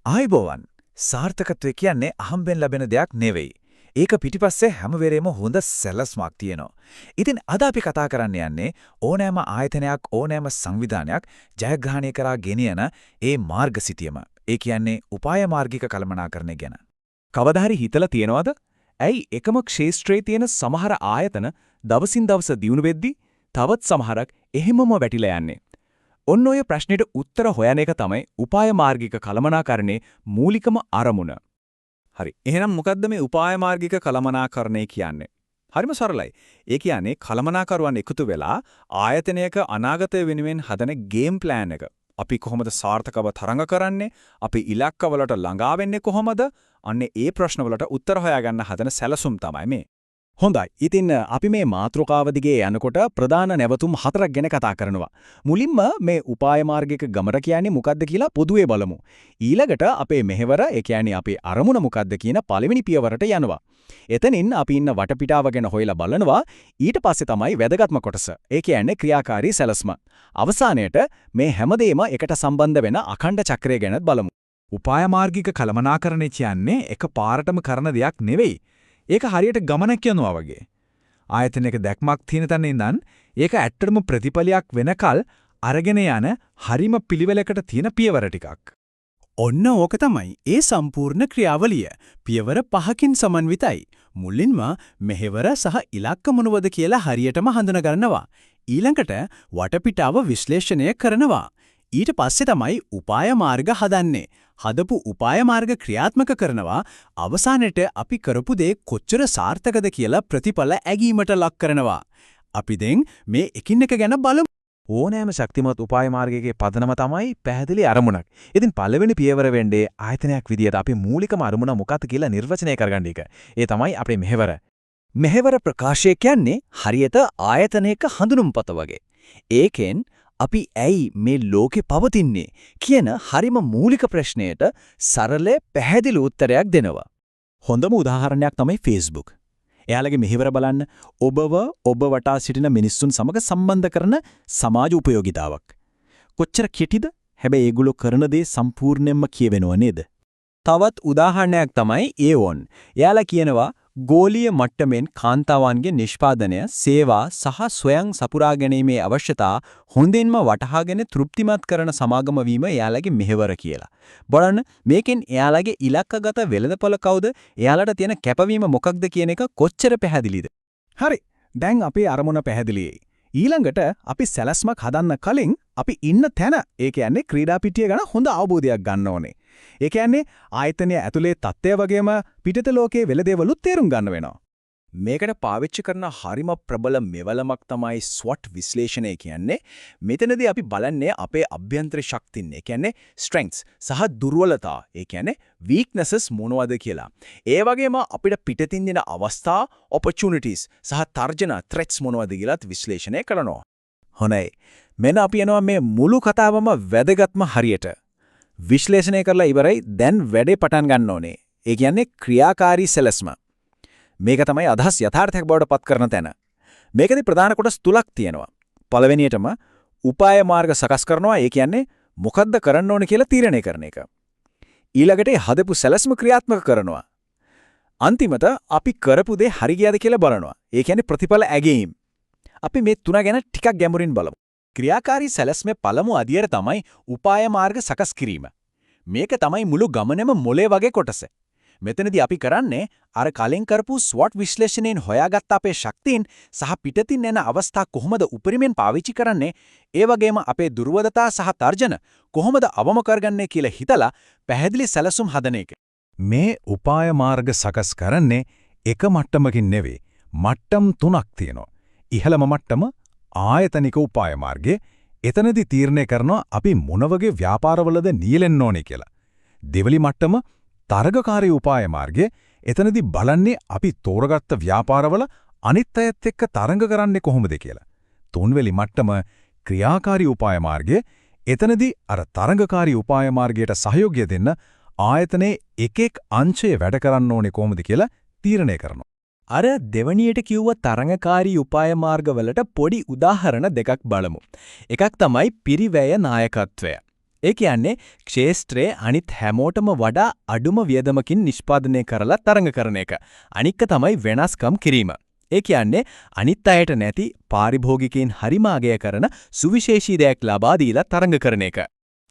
ආයිබෝවන් සාර්ථකත්වය කියන්නේ අහම්බෙන් ලැබෙන දෙයක් නෙවෙයි. ඒක පිටිපස්සේ හැම වෙලේම හොඳ සැලැස්මක් තියෙනවා. ඉතින් අද අපි කතා කරන්න යන්නේ ඕනෑම ආයතනයක් ඕනෑම සංවිධානයක් ජයග්‍රහණය කරා ගෙනියන ඒ මාර්ගසිතියම. ඒ කියන්නේ උපාය මාර්ගික කළමනාකරණය ගැන. කවදා හරි හිතලා තියෙනවද? ඇයි එකම ක්ෂේත්‍රයේ තියෙන සමහර ආයතන දවසින් දවස දියුණු වෙද්දී තවත් සමහරක් එහෙමම වැටිලා යන්නේ? ඔන්න ඔය ප්‍රශ්නෙට උත්තර හොයන එක තමයි උපාය මාර්ගික කළමනාකරණේ මූලිකම අරමුණ. හරි. එහෙනම් මොකද්ද මේ උපාය මාර්ගික කළමනාකරණය කියන්නේ? හරිම සරලයි. ඒ කියන්නේ කළමනාකරුවන් එකතු වෙලා ආයතනයක අනාගතය වෙනුවෙන් හදන ගේම් ප්ලෑන් එක. අපි කොහොමද සාර්ථකව තරඟ කරන්නේ? අපි ඉලක්කවලට ළඟා වෙන්නේ කොහොමද? අන්නේ ඒ ප්‍රශ්නවලට උත්තර හොයාගන්න හදන සැලසුම් තමයි මේ. හොඳයි. ඉතින් අපි මේ මාතෘකාව දිගේ යනකොට ප්‍රධාන නැවතුම් හතරක් ගැන කතා කරනවා. මුලින්ම මේ උපාය මාර්ගික ගමන කියන්නේ මොකක්ද කියලා පොදුවේ බලමු. ඊළඟට අපේ මෙහෙවර, ඒ කියන්නේ අපේ අරමුණ මොකක්ද කියන පළවෙනි පියවරට යනවා. එතනින් අපි ඉන්න වටපිටාව ගැන හොයලා බලනවා. ඊට පස්සේ තමයි වැදගත්ම කොටස. ඒ කියන්නේ ක්‍රියාකාරී සැලැස්ම. අවසානයේට මේ හැමදේම එකට සම්බන්ධ වෙන අඛණ්ඩ චක්‍රය ගැනත් බලමු. උපාය මාර්ගික කළමනාකරණය කියන්නේ එක පාරටම කරන දෙයක් නෙවෙයි. ඒක හරියට ගමනක් යනවා වගේ. ආයතනයක දැක්මක් තියෙන තැන ඉඳන් ඒක ඇත්තටම ප්‍රතිඵලයක් වෙනකල් අරගෙන යන හරිම පිළිවෙලකට තියෙන පියවර ටිකක්. ඔන්න ඕක තමයි ඒ සම්පූර්ණ ක්‍රියාවලිය. පියවර 5කින් සමන්විතයි. මුලින්ම මෙහෙවර සහ ඉලක්ක මොනවද කියලා හරියටම හඳුනා ගන්නවා. ඊළඟට වටපිටාව විශ්ලේෂණය කරනවා. ඊට පස්සේ තමයි උපාය මාර්ග හදන්නේ. හදපු උපාය මාර්ග ක්‍රියාත්මක කරනවා. අවසානයේ අපි කරපු දේ කොච්චර සාර්ථකද කියලා ප්‍රතිඵල ඇගීමට ලක් කරනවා. අපි දැන් මේ එකින් එක ගැන බලමු. ඕනෑම ශක්තිමත් උපාය මාර්ගයේ පදනම තමයි පැහැදිලි අරමුණක්. ඉතින් පළවෙනි පියවර වෙන්නේ ආයතනයක් විදියට අපි මූලිකම අරමුණ මොකක්ද කියලා නිර්වචනය කරගන්න එක. ඒ තමයි අපේ මෙහෙවර. මෙහෙවර ප්‍රකාශය කියන්නේ හරියට ආයතනයක හඳුනුම්පත වගේ. ඒකෙන් අපි ඇයි මේ ලෝකේ පවතින්නේ කියන හරිම මූලික ප්‍රශ්නයට සරල පැහැදිලි උත්තරයක් දෙනවා. හොඳම උදාහරණයක් තමයි Facebook. එයාලගේ මෙහෙවර බලන්න ඔබ වටා සිටින මිනිස්සුන් සමග සම්බන්ධ කරන සමාජ උපයෝගිතාවක්. කොච්චර කෙටිද? හැබැයි ඒගොල්ලෝ කරන දේ සම්පූර්ණයෙන්ම කියවෙනව නේද? තවත් උදාහරණයක් තමයි ඒවොන්. එයාලා කියනවා ගෝලීය මට්ටමින් කාන්තාවන්ගේ නිෂ්පාදනය, සේවා සහ ස්වයං සපුරා ගැනීමේ අවශ්‍යතා හොඳින්ම වටහාගෙන තෘප්තිමත් කරන සමාගම වීම එයාලගේ මෙහෙවර කියලා. බලන්න මේකෙන් එයාලගේ ඉලක්කගත වෙළඳපොළ කවුද? එයාලට තියෙන කැපවීම මොකක්ද කියන එක කොච්චර පැහැදිලිද? හරි. දැන් අපේ අරමුණ පැහැදිලියි. ඊළඟට අපි සැලැස්මක් හදන්න කලින් අපි ඉන්න තැන, ඒ කියන්නේ ක්‍රීඩා පිටිය ගැන හොඳ අවබෝධයක් ගන්න ඕනේ. ඒ කියන්නේ ආයතනය ඇතුලේ තත්ත්වය වගේම පිටත ලෝකයේ වෙලදේවලුත් තේරුම් ගන්න වෙනවා. මේකට පාවිච්චි කරන හරිම ප්‍රබල මෙවලමක් තමයි SWOT විශ්ලේෂණය කියන්නේ. මෙතනදී අපි බලන්නේ අපේ අභ්‍යන්තර ශක්තින්, ඒ කියන්නේ strengths සහ දුර්වලතා, ඒ කියන්නේ weaknesses මොනවද කියලා. ඒ වගේම අපිට පිටතින් දෙන අවස්ථා, opportunities සහ තර්ජන threats මොනවද කියලාත් විශ්ලේෂණය කරනවා. හොඳයි. මෙන්න අපි යනවා මේ මුළු කතාවම වැදගත්ම හරියට. විශ්ලේෂණය කරලා ඉවරයි. දැන් වැඩේ පටන් ගන්න ඕනේ. ඒ කියන්නේ ක්‍රියාකාරී සැලැස්ම. මේක තමයි අදහස් යථාර්ථයක් බවට පත් කරන තැන. මේකේ ප්‍රධාන කොටස් තුනක් තියෙනවා. පළවෙනියටම උපාය මාර්ග සකස් කරනවා. ඒ කියන්නේ මොකද්ද කරන්න ඕනේ කියලා තීරණය කරන එක. ඊළඟට හදපු සැලැස්ම ක්‍රියාත්මක කරනවා. අන්තිමට අපි කරපු දේ හරි ගියාද කියලා බලනවා. ඒ කියන්නේ ප්‍රතිඵල ඇගීම්. අපි මේ තුන ගැන ටිකක් ගැඹුරින් බලමු. ක්‍රියාකාරී සැලැස්මේ පළමු අදියර තමයි උපාය මාර්ග සකස් කිරීම. මේක තමයි මුළු ගමනේම මොලේ වගේ කොටස. මෙතනදී අපි කරන්නේ අර කලින් කරපු SWOT විශ්ලේෂණයෙන් හොයාගත්ත අපේ ශක්තියින් සහ පිටතින් එන අවස්ථා කොහොමද උපරිමයෙන් පාවිච්චි කරන්නේ, ඒ වගේම අපේ දුර්වලතා සහ තර්ජන කොහොමද අවම කරගන්නේ කියලා හිතලා පැහැදිලි සැලසුම් හදන එක. මේ උපාය මාර්ග සකස් කරන්නේ එක මට්ටමකින් නෙවෙයි. මට්ටම් 3ක් තියෙනවා. ඉහළම මට්ටම ආයතනික උපාය මාර්ගය. එතනදී තීරණය කරනවා අපි මොන වගේ ව්‍යාපාරවලද නියැලෙන්න ඕනේ කියලා. දෙවලි මට්ටම තරගකාරී උපාය මාර්ගය. එතනදී බලන්නේ අපි තෝරගත්ත ව්‍යාපාරවල අනිත් අයත් එක්ක තරඟ කරන්නේ කොහොමද කියලා. තුන්වෙනි මට්ටම ක්‍රියාකාරී උපාය මාර්ගය. එතනදී අර තරඟකාරී උපාය මාර්ගයට සහයෝගය දෙන්න ආයතනයේ එක අංශය වැඩ කරන්න ඕනේ කොහොමද කියලා තීරණය කරනවා. අර දෙවණියට කිව්ව තරඟකාරී උපාය මාර්ගවලට පොඩි උදාහරණ දෙකක් බලමු. එකක් තමයි පිරිවැය නායකත්වය. ඒ කියන්නේ ක්ෂේත්‍රයේ අනිත් හැමෝටම වඩා අඩුම වියදමකින් නිෂ්පාදනය කරලා තරඟ කරන එක. අනික්ක තමයි වෙනස්කම් කිරීම. ඒ කියන්නේ අනිත් අයට නැති පාරිභෝගිකයින් හරිමාගය කරන සුවිශේෂී දෙයක් ලබා දීලා තරඟ කරන එක.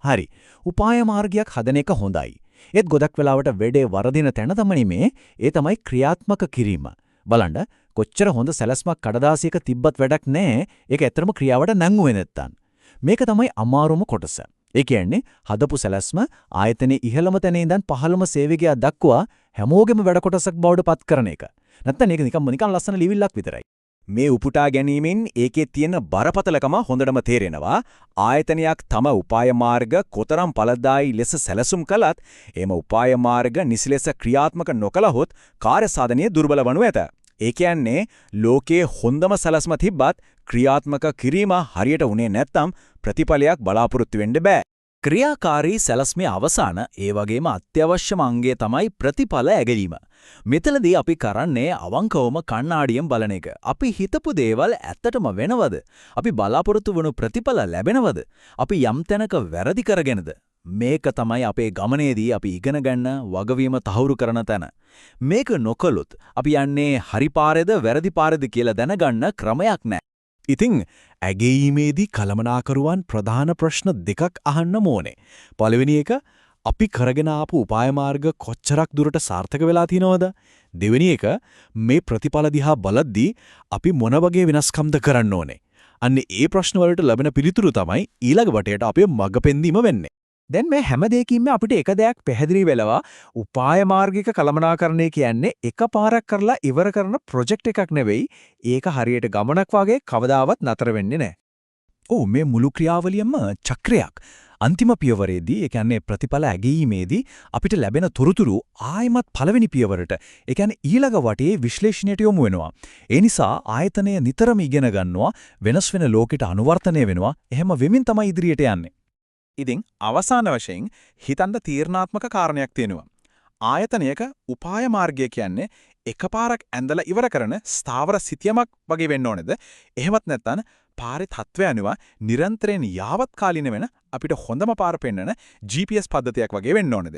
හරි. උපාය මාර්ගයක් හදන එක හොඳයි. ඒත් ගොඩක් වෙලාවට වැඩේ වරදින තැන තමයි ඒ තමයි ක්‍රියාත්මක කිරීම. බලන්න කොච්චර හොඳ සැලැස්මක් කඩදාසියක තිබ්බත් වැඩක් නැහැ. ඒක ඇත්තටම ක්‍රියාවට නැංගුවේ නැත්තම්. මේක තමයි අමාරුම කොටස. ඒ කියන්නේ හදපු සැලැස්ම ආයතනයේ ඉහළම තැනේ ඉඳන් පහළම සේවකයා දක්වා හැමෝගෙම වැඩ කොටසක් බවට පත් කරන එක. නැත්තම් ඒක නිකන් ලස්සන ලිවිල්ලක් විතරයි. මේ උපුටා ගැනීමෙන් ඒකේ තියෙන බරපතලකම හොඳටම තේරෙනවා. ආයතනයක් තම උපාය මාර්ග කොතරම් ඵලදායී ලෙස සැලසුම් කළත් එම උපාය මාර්ග නිසිලෙස ක්‍රියාත්මක නොකළහොත් කාර්යසාධනීය දුර්වල වනු ඇත. ඒ කියන්නේ ලෝකයේ හොඳම සැලැස්ම තිබ්බත් ක්‍රියාත්මක කිරීම හරියට උනේ නැත්නම් ප්‍රතිඵලයක් බලාපොරොත්තු වෙන්න බෑ. ක්‍රියාකාරී සැලැස්මේ අවසාන ඒ වගේම අත්‍යවශ්‍යම අංගය තමයි ප්‍රතිඵල ඇගීම. මෙතනදී අපි කරන්නේ අවංකවම කණ්ණාඩියෙන් බලන එක. අපි හිතපු දේවල් ඇත්තටම වෙනවද? අපි බලාපොරොත්තු වුණු ප්‍රතිඵල ලැබෙනවද? අපි යම් තැනක වැරදි කරගෙනද? මේක තමයි අපේ ගමනේදී අපි ඉගෙන ගන්න වගවීම තහවුරු කරන තැන. මේක නොකළොත් අපි යන්නේ හරි පාරේද වැරදි පාරේද කියලා දැනගන්න ක්‍රමයක් නැහැ. ඉතින් ඇගීමේදී කලමනාකරුවන් ප්‍රධාන ප්‍රශ්න දෙකක් අහන්න ඕනේ. පළවෙනි එක අපි කරගෙන ආපු උපාය මාර්ග කොච්චරක් දුරට සාර්ථක වෙලා තියෙනවද? දෙවෙනි එක මේ ප්‍රතිඵල දිහා බලද්දී අපි මොන වගේ වෙනස්කම්ද කරන්න ඕනේ? අන්න ඒ ප්‍රශ්න වලට ලැබෙන පිළිතුරු තමයි ඊළඟ වටේට අපේ මඟ පෙන්වීම වෙන්නේ. දැන් මේ හැම දෙයකින්ම අපිට එක දෙයක් පැහැදිලි වෙලවා උපාය මාර්ගික කළමනාකරණය කියන්නේ එකපාරක් කරලා ඉවර කරන ප්‍රොජෙක්ට් එකක් නෙවෙයි. ඒක හරියට ගමනක් වගේ කවදාවත් නතර වෙන්නේ නැහැ. මේ මුළු ක්‍රියාවලියම චක්‍රයක්. අන්තිම පියවරේදී ඒ කියන්නේ ප්‍රතිඵල ඇගීමේදී අපිට ලැබෙන තොරතුරු ආයමත් පළවෙනි පියවරට ඒ කියන්නේ ඊළඟ වටේ විශ්ලේෂණයට යොමු වෙනවා. ඒ නිසා ආයතනය නිතරම ඉගෙන ගන්නවා, වෙනස් වෙන ලෝකෙට අනුවර්තනය වෙනවා. එහෙම වෙමින් තමයි ඉදිරියට යන්නේ. ඉතින් අවසාන වශයෙන් හිතන්න තීරණාත්මක කාරණයක් තියෙනවා. ආයතනයක උපාය මාර්ගය කියන්නේ එකපාරක් ඇඳලා ඉවර කරන ස්ථාවර සිතියමක් වගේ වෙන්න ඕනේද? එහෙමත් නැත්නම් පාරේ තත්ත්වය අනුව නිරන්තරයෙන් යාවත් කාලින වෙන අපිට හොඳම පාර පෙන්වන GPS පද්ධතියක් වගේ වෙන්න ඕනේද?